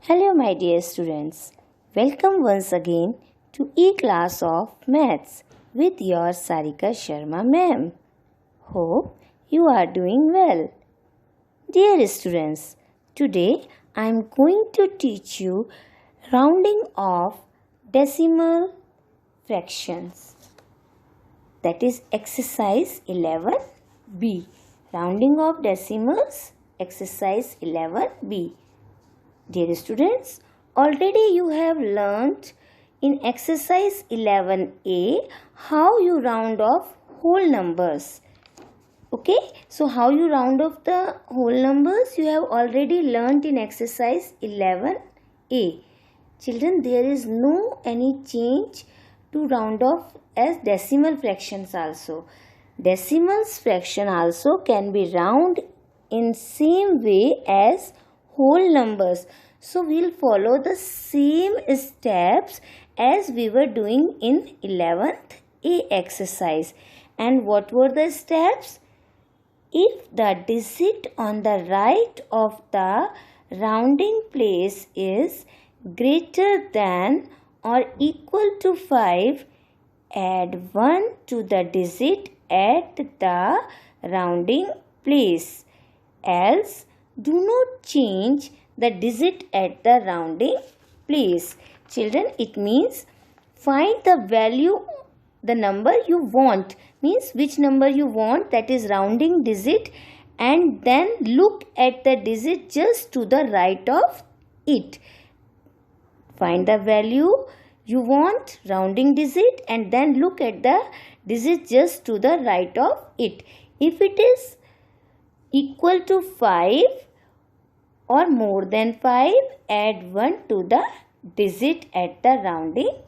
Hello my dear students, welcome once again to E-Class of Maths with your Sarika Sharma ma'am. Hope you are doing well. Dear students, today I am going to teach you rounding of decimal fractions. That is exercise 11B. Rounding of decimals, exercise 11B. Dear students, already you have learnt in exercise 11A how you round off whole numbers. Okay, so how you round off the whole numbers you have already learnt in exercise 11A. Children, there is no any change to round off as decimal fractions also. Decimals fraction also can be round in same way as whole numbers. So we'll follow the same steps as we were doing in 11th A exercise. And what were the steps? If the digit on the right of the rounding place is greater than or equal to 5, add 1 to the digit at the rounding place. Else, do not change the digit at the rounding place. Children, it means find the value, the number you want, means which number you want, that is rounding digit, and then look at the digit just to the right of it. Find the value you want, rounding digit, and then look at the digit just to the right of it. If it is equal to 5 or more than 5, add 1 to the digit at the rounding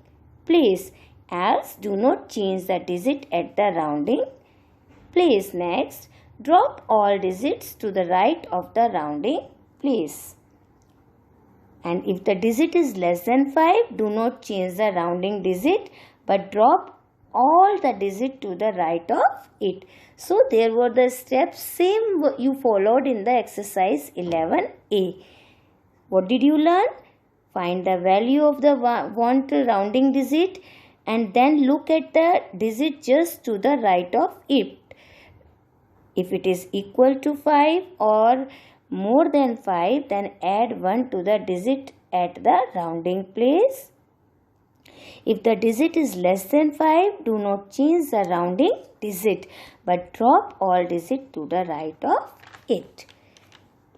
place. Else, do not change the digit at the rounding place. Next, drop all digits to the right of the rounding place. And if the digit is less than 5, do not change the rounding digit but drop all the digit to the right of it. So there were the steps same you followed in the exercise 11A. What did you learn? Find the value of the want rounding digit and then look at the digit just to the right of it. If it is equal to 5 or more than 5, then add 1 to the digit at the rounding place. If the digit is less than 5, do not change the rounding digit but drop all digit to the right of it.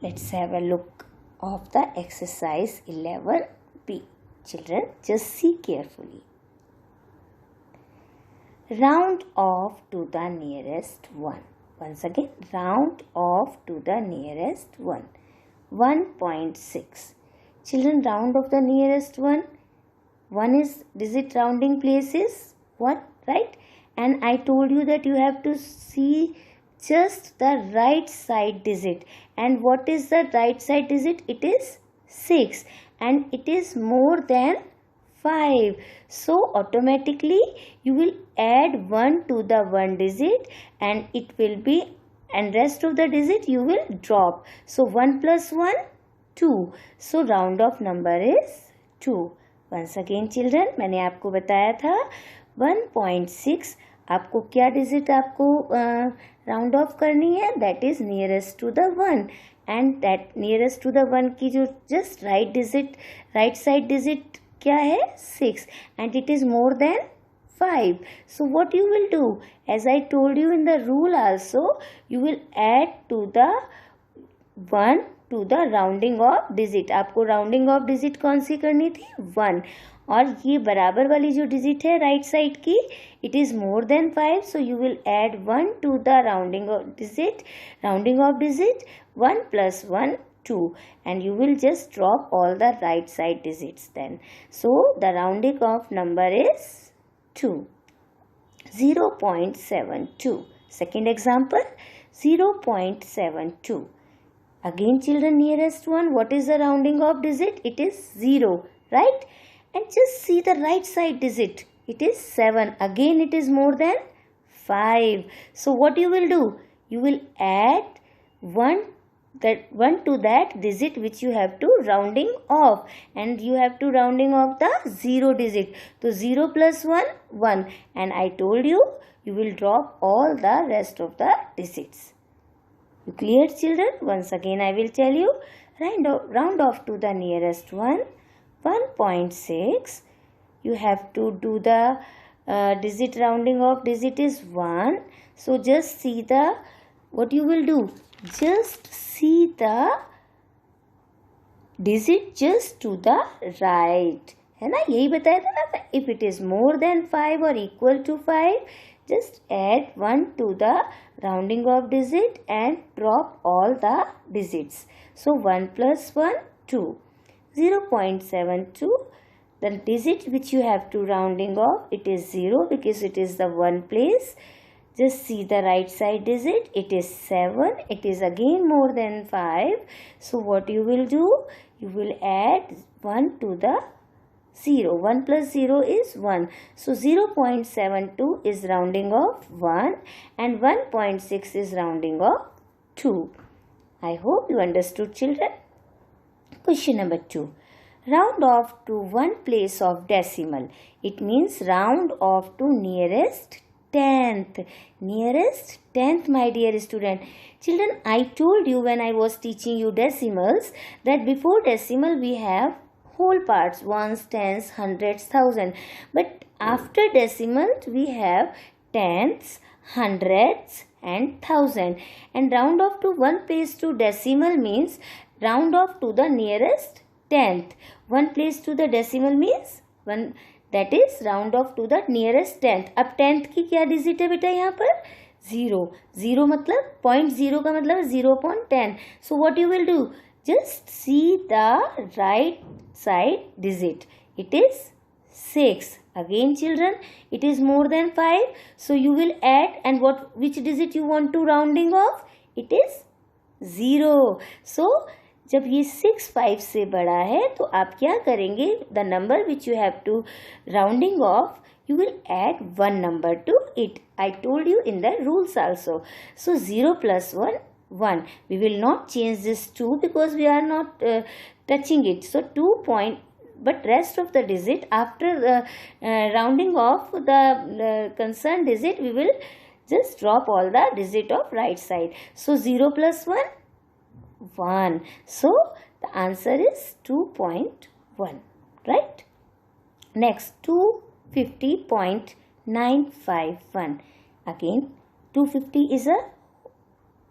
Let's have a look of the exercise 11B. Children, just see carefully. Round off to the nearest one. Once again, round off to the nearest one. 1.6. Children, round off the nearest one. 1 is digit rounding place is what, right? And I told you that you have to see just the right side digit. And what is the right side digit? It is 6. And it is more than 5. So automatically you will add 1 to the 1 digit and it will be, and rest of the digit you will drop. So 1 plus 1, 2. So round off number is 2. Once again children, मैंने आपको बताया था 1.6 आपको क्या digit आपको round off करनी है, that is nearest to the 1, and that nearest to the 1 की जो just right digit, right side digit क्या है 6, and it is more than 5. So what you will do, as I told you in the rule also, you will add to the 1 to the rounding of digit. आपको rounding of digit कौन सी करनी थी? 1. और ये बराबर वाली जो digit है right side की, it is more than 5. So you will add 1 to the rounding of digit. 1 plus 1, 2. And you will just drop all the right side digits then. So the rounding of number is 2. 0.72. Second example, 0.72. Again children, nearest one, what is the rounding of digit? It is 0, right? And just see the right side digit. It is 7. Again it is more than 5. So what you will do? You will add 1 that 1 to that digit which you have to rounding off, and you have to rounding off the 0 digit. So 0 plus 1, 1, and I told you you will drop all the rest of the digits. You clear, children? Once again I will tell you. Round off to the nearest one. 1.6. You have to do the digit rounding off. Digit is 1. So just see the, what you will do. Just see the digit just to the right. है ना, यही बताया था ना. If it is more than 5 or equal to 5, just add 1 to the rounding off digit and drop all the digits. So 1 plus 1, 2. 0.72. The digit which you have to rounding off, it is 0 because it is the 1 place. Just see the right side digit. It is 7. It is again more than 5. So what you will do? You will add 1 to the 0. 1 plus 0 is 1. So 0.72 is rounding off 1 and 1.6 is rounding off 2. I hope you understood, children. Question number 2. Round off to one place of decimal. It means round off to nearest tenth. Nearest tenth, my dear student. Children, I told you when I was teaching you decimals that before decimal we have whole parts, ones, tens, hundreds, thousand. But after decimal we have tenths, hundreds and thousand. And round off to one place to decimal means round off to the nearest tenth. One place to the decimal means one, that is round off to the nearest tenth. अब tenth की क्या digit है बेटा यहाँ पर? 0. 0 मतलब 0.0 का मतलब 0.10. So what you will do? Just see the right side digit. It is 6. Again children, it is more than 5. So you will add, and which digit you want to rounding off? It is 0. So जब ये 6 5 से बड़ा है तो आप क्या करेंगे? The number which you have to rounding off, you will add one number to it. I told you in the rules also. So 0 plus 1, 1. We will not change this 2 because we are not touching it. So 2 point, but rest of the digit after rounding off the concerned digit, we will just drop all the digit of right side. So 0 plus 1, 1. So the answer is 2.1. Right? Next, 250.951. Again, 250 is a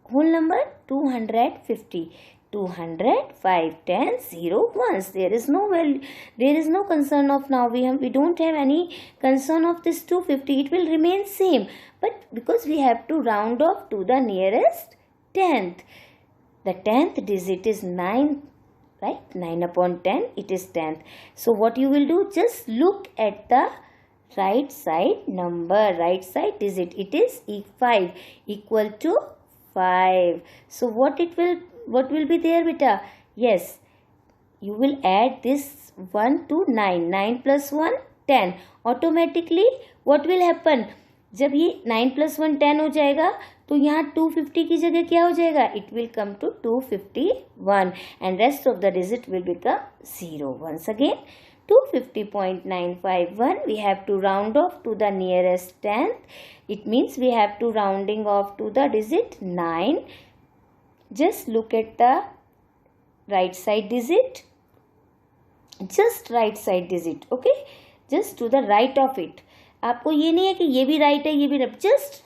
whole number. 250. 200, 5, 10, 0, 1s. There is no value. There is no concern of now. We don't have any concern of this 250. It will remain same. But because we have to round off to the nearest tenth. The tenth digit is 9, right? 9 upon 10, it is tenth. So what you will do? Just look at the right side number, right side digit. It is 5, equal to 5. So what will be there, beta? Yes, you will add this 1 to 9. 9 plus 1, 10. Automatically, what will happen? जब ये 9 plus 1 10 हो जाएगा तो यहाँ 250 की जगह क्या हो जाएगा? It will come to 251 and rest of the digit will become 0. Once again, 250.951, we have to round off to the nearest tenth. It means we have to rounding off to the digit 9. Just look at the right side digit. Just right side digit, okay? Just to the right of it. आपको ये नहीं है कि ये भी right है ये भी right, just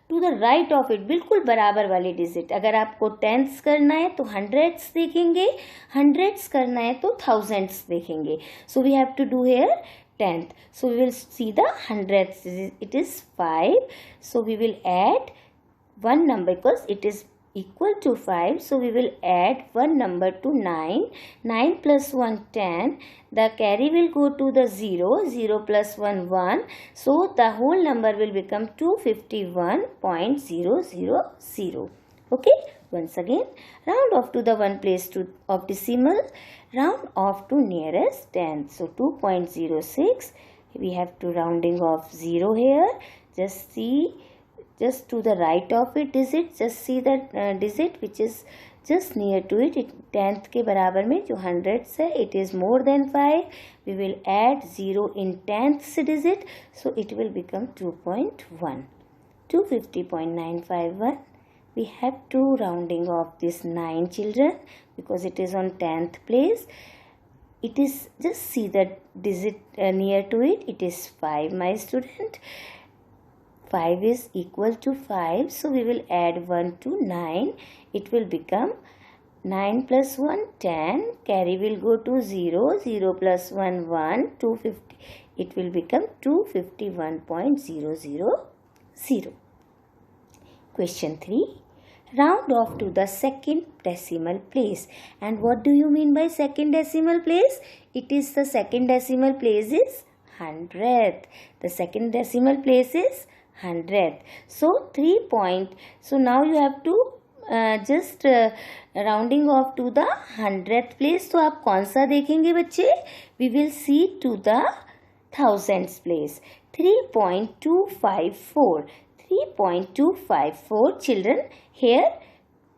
to the right of it, बिल्कुल बराबर वाली डिजिट. अगर आपको टेंथ्स करना है तो हंड्रेड्स देखेंगे, हंड्रेड्स करना है तो थाउजेंड्स देखेंगे. So we have to do here tenth. So we will see the hundredths. It is 5. So we will add one number because it is equal to 5. So we will add one number to 9. 9 plus 1, 10. The carry will go to the 0. 0 plus 1, 1. So the whole number will become 251.000. Okay. Once again, round off to the one place of decimal. Round off to nearest tenth. So 2.06. We have to rounding off 0 here. Just see. Just to the right of it digit, just see that digit which is just near to it, tenth के बराबर में जो hundreds है, it is more than 5. We will add 0 in tenths digit, so it will become 2.1. 250.951. We have two rounding of this 9 children because it is on 10th place. It is, just see the digit near to it, it is 5, my student. 5 is equal to 5, so we will add 1 to 9. It will become 9 plus 1, 10. Carry will go to 0. 0 plus 1, 1. 250. It will become 251.000. Question 3. Round off to the second decimal place. And what do you mean by second decimal place? It is the second decimal place is 100th. The second decimal place is 100th. So 3 point. So now you have to just rounding off to the 100th place. तो आप कौन सा देखेंगे बच्चे? We will see to the thousands place. 3.254. 3.254 children. Here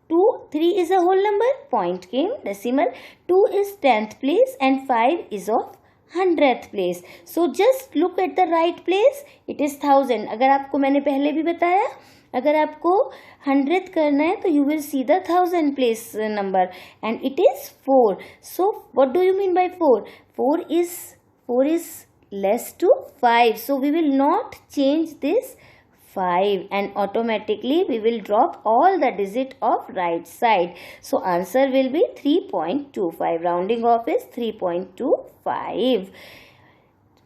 3 is a whole number, point came decimal, 2 is 10th place and 5 is of 100th place. So just look at the right place, it is 1000. अगर आपको मैंने पहले भी बताया, अगर आपको 100th करना है तो you will see the 1000 place number and it is 4. So what do you mean by 4? 4 is less to 5. So we will not change this 5 and automatically we will drop all the digit of right side. So answer will be 3.25. Rounding off is 3.25.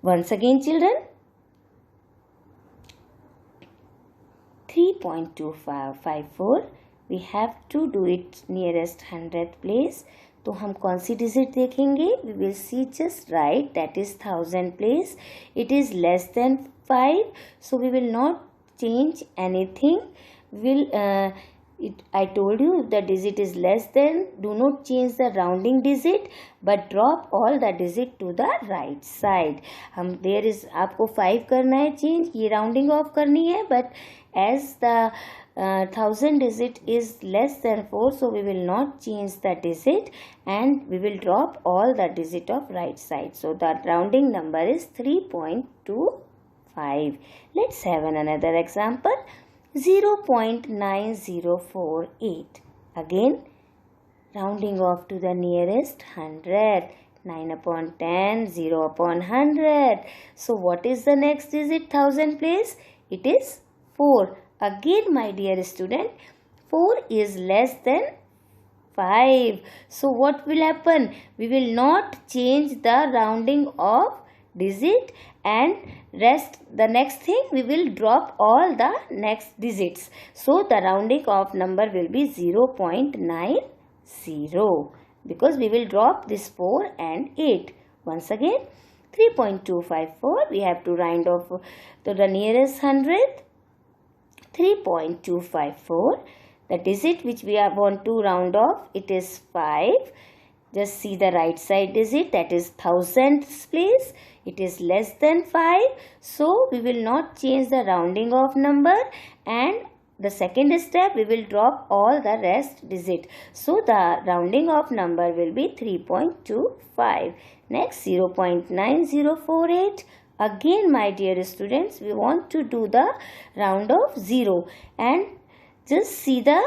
Once again children, 3.254. We have to do it nearest 100th place. तो हम कौन सी digit देखेंगे? We will see just right, that is 1000 place. It is less than 5. So we will not change anything. I told you if the digit is less than, do not change the rounding digit but drop all the digit to the right side. There is आपको 5 करना है change, ये rounding off करनी है, but as the 1000 digit is less than 4, so we will not change the digit and we will drop all the digit of right side. So the rounding number is 3.25. Let's have another example. 0.9048. Again, rounding off to the nearest 100. 9 upon 10, 0 upon 100. So what is the next digit 1000 place? It is 4. Again, my dear student, 4 is less than 5. So what will happen? We will not change the rounding of digit and the next thing we will drop all the next digits. So the rounding of number will be 0.90 because we will drop this 4 and 8. Once again, 3.254. We have to round off to the nearest 100th. 3.254. The digit which we want to round off, it is 5. Just see the right side digit, that is 1000th place. It is less than 5. So we will not change the rounding off number and the second step we will drop all the rest digit. So the rounding off number will be 3.25. Next 0.9048. Again my dear students, we want to do the round of 0 and just see the,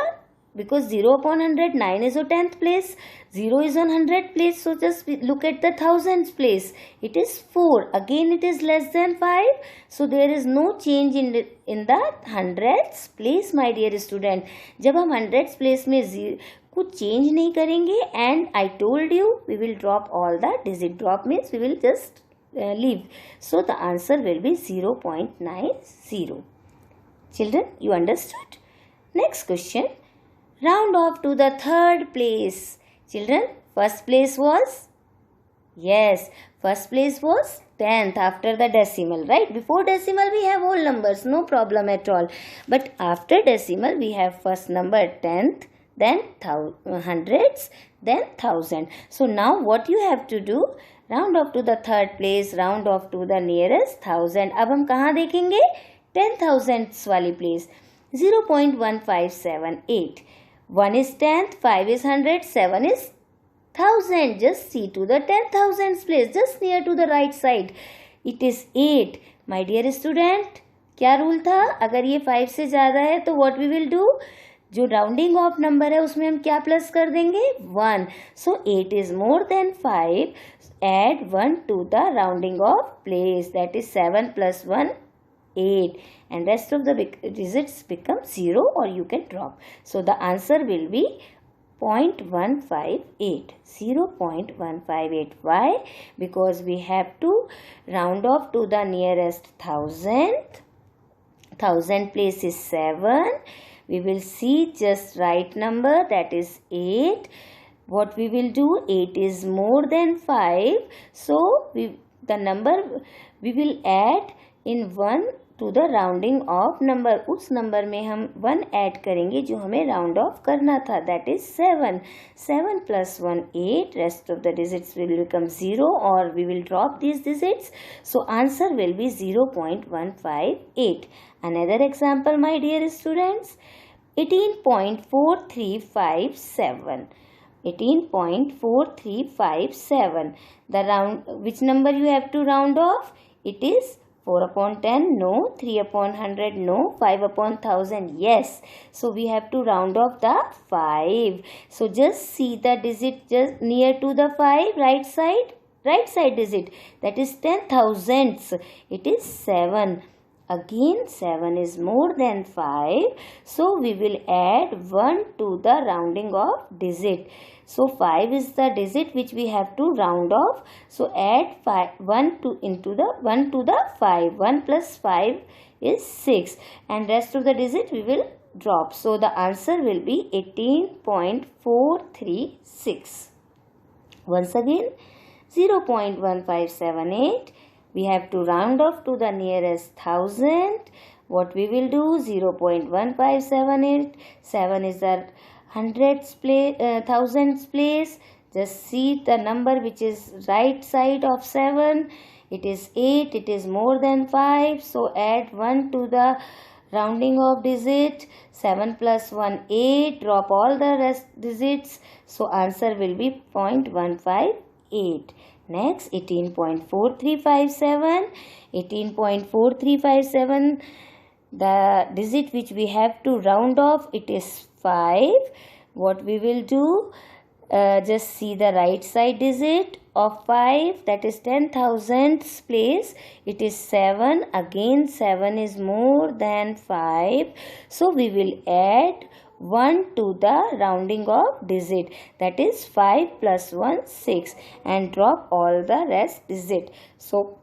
because 0 upon 100, 9 is on 10th place, 0 is on 100th place, so just look at the thousands place. It is 4. Again it is less than 5, so there is no change in the hundreds place my dear student. जब हम hundreds place में कुछ change नहीं करेंगे and I told you we will drop all the digit. Drop means we will just leave. So the answer will be 0.90. Children, you understood? Next question. Round off to the third place. Children, first place was? Yes, first place was 10th after the decimal, right? Before decimal we have whole numbers, no problem at all. But after decimal we have first number 10th, then hundreds, then 1000. So now what you have to do? Round off to the third place, round off to the nearest 1000. अब हम कहाँ देखेंगे? 10,000 वाली place. 0.1578. 1 is tenth, 5 is 100, 7 is 1000. Just see to the 10,000s place, just near to the right side. It is 8. My dear student, क्या rule था? अगर ये 5 से ज़्यादा है तो what we will do? जो राउंडिंग ऑफ नंबर है उसमें हम क्या प्लस कर देंगे? 1. So 8 is more than 5. Add 1 to the rounding of place, that is 7 plus 1, 8, and rest of the digits become 0 or you can drop. So the answer will be 0.158. 0.158. Why? Because we have to round off to the nearest thousandth. Thousand place is 7. We will see just right number, that is 8. What we will do? 8 is more than 5. So the number we will add in 1 to the rounding of number. उस number में हम 1 add करेंगे जो हमें round of करना था, that is 7. 7 plus 1, 8. Rest of the digits will become 0 or we will drop these digits. So answer will be 0.158. Another example, my dear students, 18.4357. 18.4357. The round, which number you have to round off? It is 4 upon 10, no. 3 upon 100, no. 5 upon 1000, yes. So we have to round off the 5. So just see the digit just near to the 5, right side digit, that is 10,000ths. It is 7. Again 7 is more than 5. So we will add 1 to the rounding of digit. So 5 is the digit which we have to round off. So add 1 to the 5. 1 plus 5 is 6. And rest of the digit we will drop. So the answer will be 18.436. Once again, 0.1578. We have to round off to the nearest thousand. What we will do? 0.1578. 7 is the hundredths place, thousandths place. Just see the number which is right side of 7. It is 8. It is more than 5. So add 1 to the rounding of digit. 7 plus 1, 8. Drop all the rest digits. So answer will be 0.158. Next, 18.4357. 18.4357. The digit which we have to round off, it is 5. What we will do? Just see the right side digit of 5, that is 10,000ths place. It is 7. Again 7 is more than 5. So we will add 1 to the rounding of digit, that is 5 plus 1, 6, and drop all the rest digit. So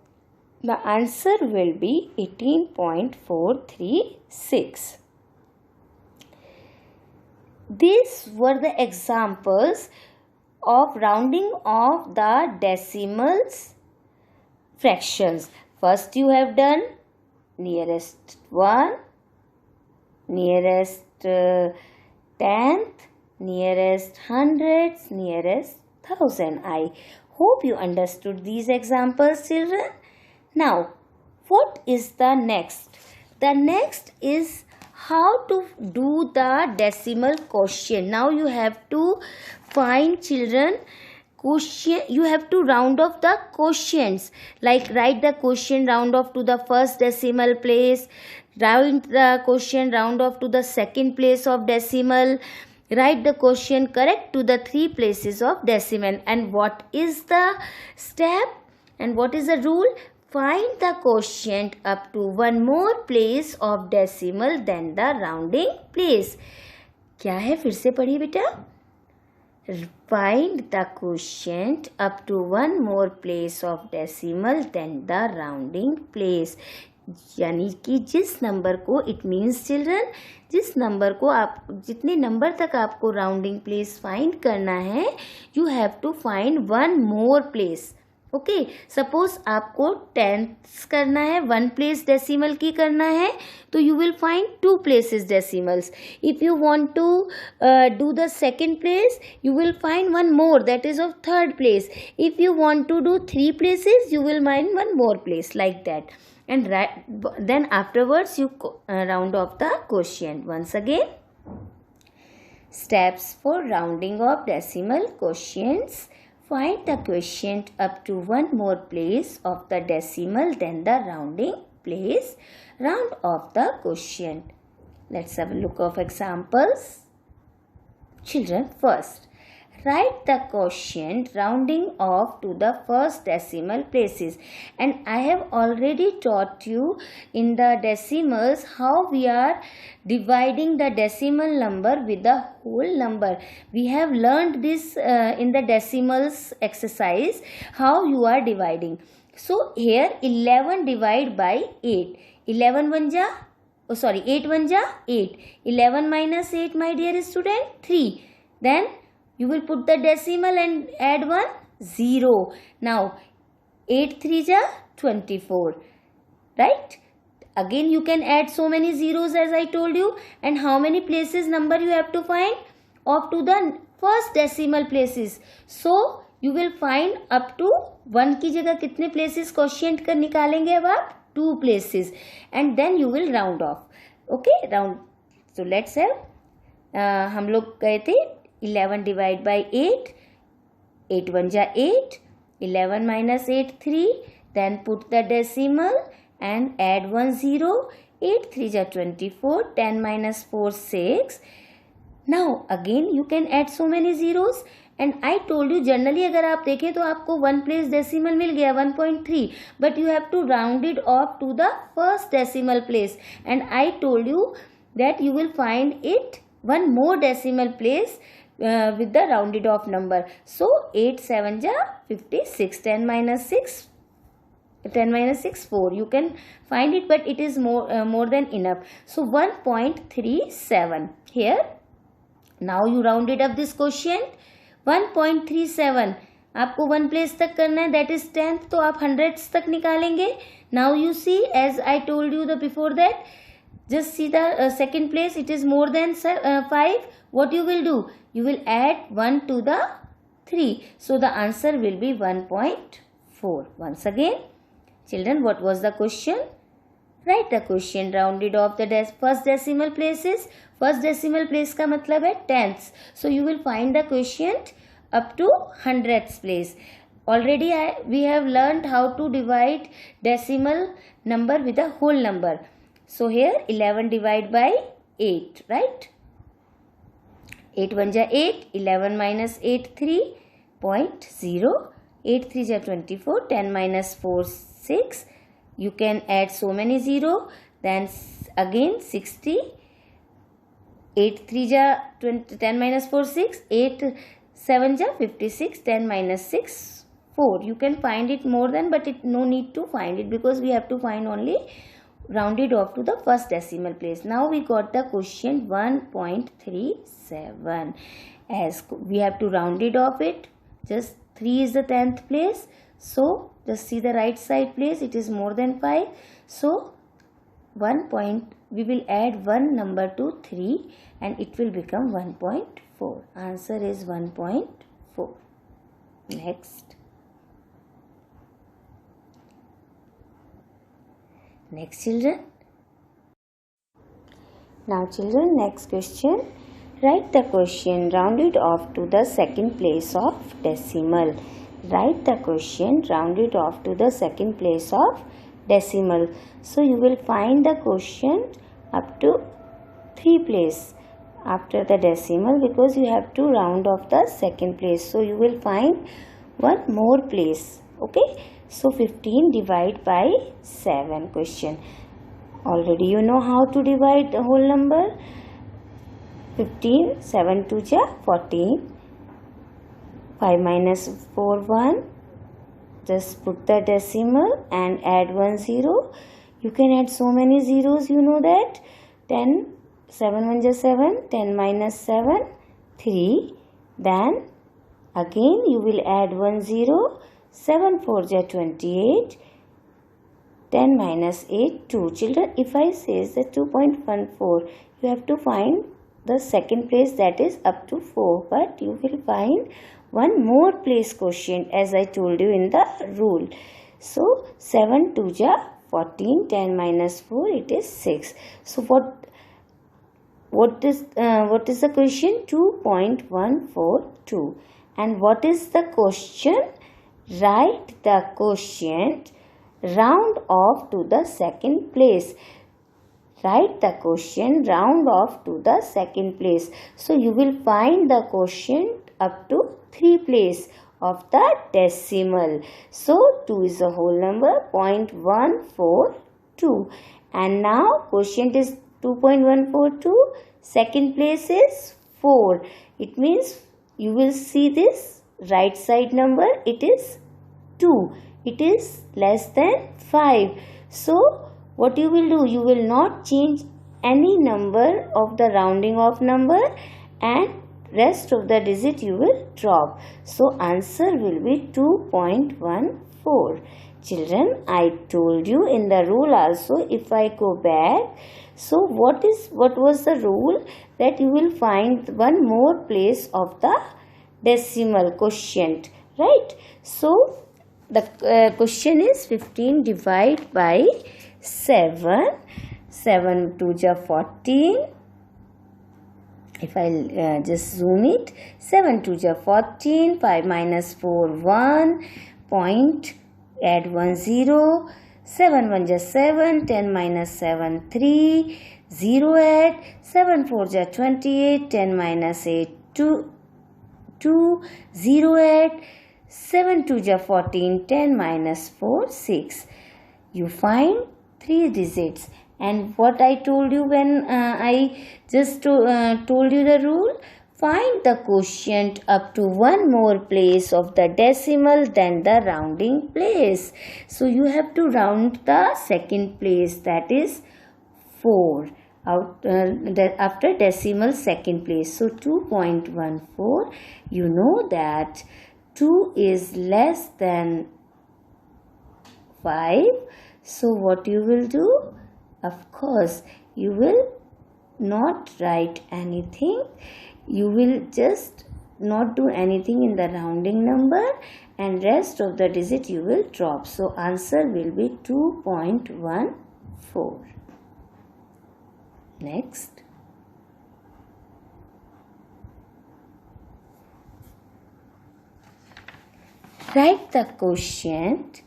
the answer will be 18.436. These were the examples of rounding of the decimals fractions. First you have done nearest 1, nearest tenth, nearest hundreds, nearest thousand. I hope you understood these examples, children. Now, what is the next? The next is how to do the decimal quotient. Now you have to find, children, quotient. You have to round off the quotients, like write the quotient round off to the first decimal place, write the quotient round off to the second place of decimal, write the quotient correct to the 3 places of decimal. And what is the step and what is the rule? Find the quotient up to 1 more place of decimal than the rounding place. क्या है? फिर से पढ़िए बेटा. Find the quotient up to 1 more place of decimal than the rounding place. यानी कि जिस number को, इट मीन्स चिल्ड्रन, जिस नंबर को आप, जितने नंबर तक आपको राउंडिंग प्लेस फाइंड करना है, you have to find 1 more place. Okay, suppose आपको टेंथ्स करना है, 1 प्लेस डेसिमल की करना है, तो you will find 2 places decimals. If you want to do the second place, you will find 1 more, that is of 3rd place. If you want to do 3 places, you will find 1 more place, like that. And then afterwards you round off the quotient. Once again, Steps for rounding of decimal quotients. Find the quotient up to one more place of the decimal than the rounding place. Round off the quotient. Let's have a look of examples. Children, first, write the quotient rounding off to the first decimal places. And I have already taught you in the decimals how we are dividing the decimal number with the whole number. We have learned this in the decimals exercise, how you are dividing. So here 11 divide by 8. 11 1 ja, 8 1 ja 8. 11 minus 8, my dear student, 3. Then you will put the decimal and add 1 0. Now 8 3 ja 24. Right? Again you can add so many zeros as I told you. And how many places number you have to find? Up to the first decimal places. So you will find up to 1 की जगह कितने places quotient कर निकालेंगे अब आप? 2 places. And then you will round off. Okay? Round. So let's have हम लोग गए थे 11 divide by 8. 8 1 ja 8. 11 minus 8 3. Then put the decimal and add 1 0. 8 3 ja 24. 10 minus 4 6. Now again you can add so many zeros. And I told you generally अगर आप देखें तो आपको 1 place decimal मिल गया 1.3, but you have to round it off to the first decimal place. And I told you that you will find it one more decimal place with the rounded off number. So 8 7 ja 56. 10 minus 6 4. You can find it, but it is more than enough. So 1.37 here. Now you rounded up this quotient. 1.37 आपको 1 place तक करना है, that is 10th, तो आप 100ths तक निकालेंगे. Now you see, as I told you the before that, just see the second place, it is more than 5. What you will do? You will add 1 to the 3. So the answer will be 1.4. Once again, children, what was the question? Write the quotient rounded off the first decimal places. First decimal place का मतलब है tenths. So you will find the quotient up to 100ths place. Already we have learned how to divide decimal number with a whole number. So here 11 divide by 8, right? 8 1 ja 8. 11 minus 8 3.0. 8 3 ja 24. 10 minus 4 6. You can add so many 0. Then again 60. 8 3 ja 20, 10 minus 4 6. 8 7 ja 56. 10 minus 6 4. You can find it more than, but no need to find it because we have to find only rounded off to the first decimal place. Now we got the quotient 1.37. As we have to round it off it. Just 3 is the 10th place. So just see the right side place. It is more than 5. So we will add 1 number to 3 and it will become 1.4. Answer is 1.4. Next. Next, children. Now children, next question. Write the quotient rounded off to the second place of decimal. Write the quotient rounded off to the second place of decimal. So you will find the quotient up to 3 place after the decimal because you have to round off the second place. So you will find one more place. Okay. So 15 divide by 7 question. Already you know how to divide the whole number. 15, 7 2 ja 14. 5 minus 4 1. Just put the decimal and add 1 0. You can add so many zeros, you know that. 10, 7 1 ja 7. 10 minus 7 3. Then again you will add 1 0. 7 4 ja 28. 10 minus 8 2. Children, if I say the 2.14, you have to find the second place, that is up to 4, but you will find one more place quotient as I told you in the rule. So 7 2 ja 14. 10 minus 4, it is 6. So what is the question? 2.142. And what is the question? Write the quotient, round off to the second place. Write the quotient, round off to the second place. So you will find the quotient up to 3 place of the decimal. So 2 is a whole number, 0.142. And now quotient is 2.142. Second place is 4. It means you will see this right side number, it is 2. It is less than 5. So what you will do? You will not change any number of the rounding off number, and rest of the digit you will drop. So answer will be 2.14. Children, I told you in the rule also, if I go back, so what was the rule? That you will find one more place of the decimal quotient, right? So the question is 15 divided by 7. 7 2 ja 14. If I just zoom it, 7 2 ja 14. 5 minus 4 1. Point, add 1 0. 7 1 ja 7. 10 minus 7 3. 0 add. 7 4 ja 28. 10 minus 8 2. 0 add. 7 2 ja 14. 10 minus 4 6. You find 3 digits. And what I told you when I just told you the rule, find the quotient up to one more place of the decimal than the rounding place. So you have to round the second place, that is 4 after decimal second place. So 2.14, you know that 2 is less than 5. So what you will do? Of course, you will not write anything. You will just not do anything in the rounding number, and rest of the digit you will drop. So answer will be 2.14. Next. Write the quotient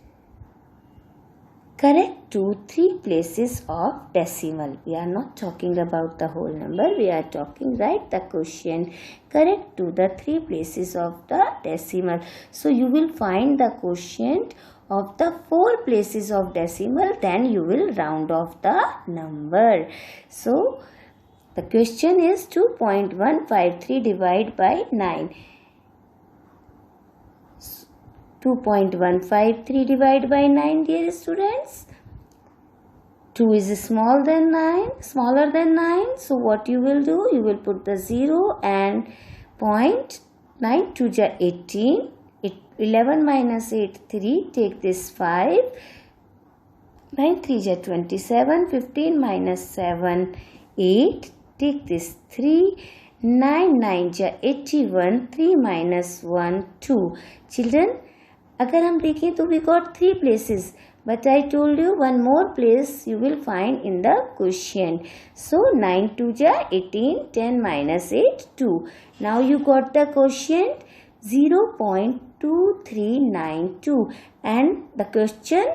correct to 3 places of decimal. We are not talking about the whole number. We are talking, write the quotient correct to the 3 places of the decimal. So you will find the quotient of the 4 places of decimal, then you will round off the number. So the question is 2.153 divided by 9. 2.153 divided by 9, dear students. 2 is smaller than 9. So what you will do? You will put the 0 and point. 9 2 ja 18. 11 minus 8 3. Take this 5. 9 3 ja 27. 15 minus 7 8. Take this 3. 9 9 ja 81. 3 minus 1 2. Children, अगर हम देखें तो we got 3 places, but I told you one more place you will find in the quotient. So 9 2 ja 18, 10 minus 8 2. Now you got the quotient 0.2392, and the question,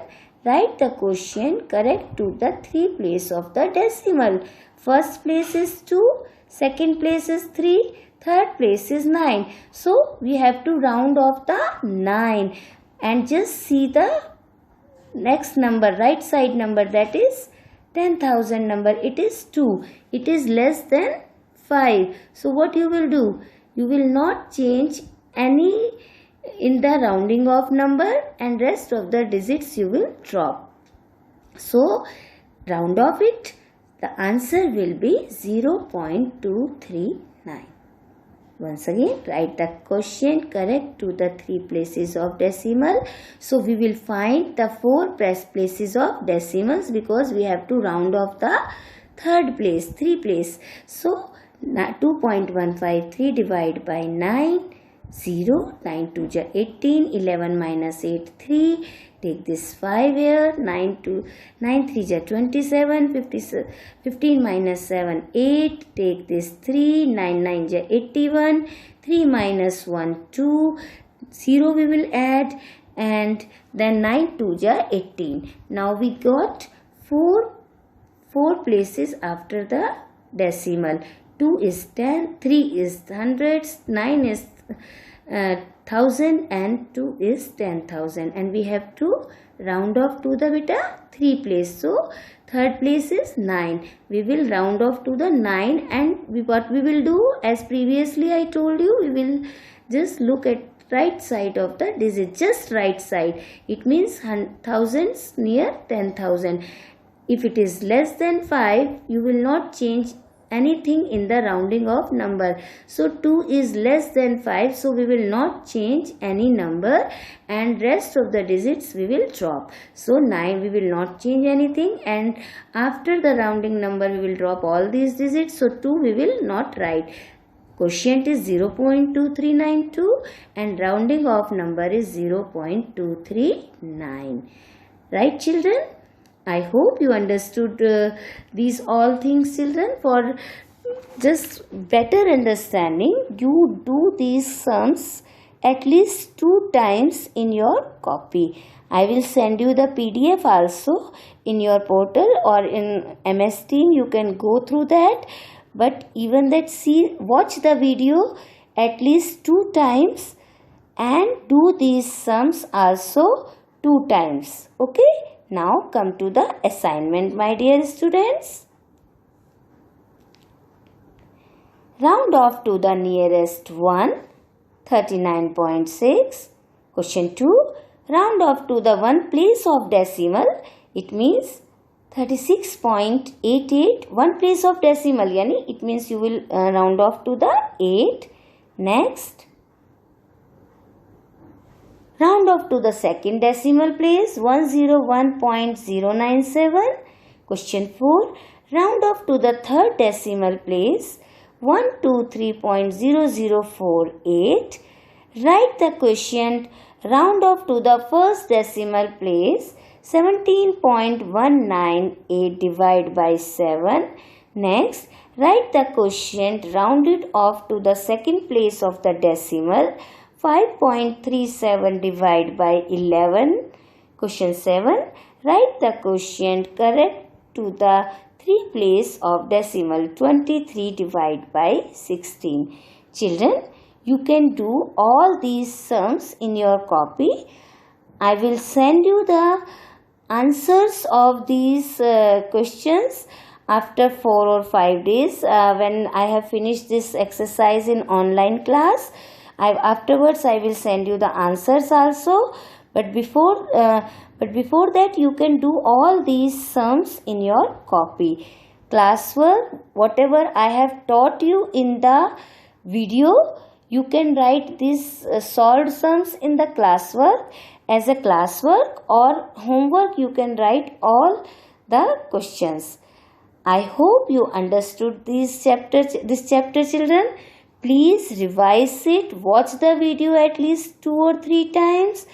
write the quotient correct to the 3 place of the decimal. First place is 2, second place is 3, third place is 9. So we have to round off the 9 and just see the next number, right side number, that is 10,000 number. It is 2. It is less than 5. So what you will do? You will not change any in the rounding off number, and rest of the digits you will drop. So round off it. The answer will be 0.239. Once again, write the quotient correct to the 3 places of decimal. So we will find the 4 places of decimals, because we have to round off the third place, 3 place. So 2.153 divided by 9. 0. 9 2 ja 18. 11 minus 8 3. Take this 5 here. 9 3 ja 27. 15 minus 7 8. Take this 3. 9 9 ja 81. 3 minus 1 2. 0 we will add, and then 9 2 ja 18. Now we got 4 places after the decimal. 2 is 10, 3 is hundreds, 9 is 1000 and 2 is 10,000, and we have to round off to the beta 3 place. So third place is 9. We will round off to the 9, and what we will do, as previously I told you, we will just look at right side of the digit, just right side. It means thousands near 10,000. If it is less than 5, you will not change anything in the rounding of number. So 2 is less than 5, so we will not change any number, and rest of the digits we will drop. So 9 we will not change anything, and after the rounding number we will drop all these digits. So 2 we will not write. Quotient is 0.2392 and rounding off number is 0.239. Right, children? I hope you understood these all things, children. For just better understanding, you do these sums at least 2 times in your copy. I will send you the PDF also in your portal, or in MS Team you can go through that. But even that, watch the video at least 2 times and do these sums also 2 times. Okay? Now come to the assignment, my dear students. Round off to the nearest one, 39.6. Question 2. Round off to the one place of decimal. It means 36.88. One place of decimal, yani it means you will round off to the 8. Next, round off to the second decimal place, 101.097. Question 4. Round off to the third decimal place, 123.0048. Write the quotient. Round off to the first decimal place, 17.198 divided by 7. Next, write the quotient rounded off to the second place of the decimal, 5.37 divided by 11. Question 7. Write the quotient correct to the 3 place of decimal, 23 divided by 16. Children, you can do all these sums in your copy. I will send you the answers of these questions after 4 or 5 days when I have finished this exercise in online class. Afterwards I will send you the answers also. But before that, you can do all these sums in your copy. Classwork, whatever I have taught you in the video, you can write these solved sums in the classwork as a classwork, or homework you can write all the questions. I hope you understood this chapter, children. Please revise it. Watch the video at least 2 or 3 times.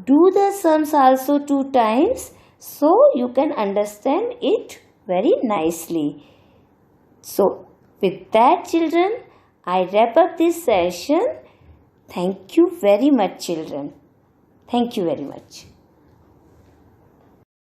Do the sums also 2 times so you can understand it very nicely. So with that, children, I wrap up this session. Thank you very much, children. Thank you very much.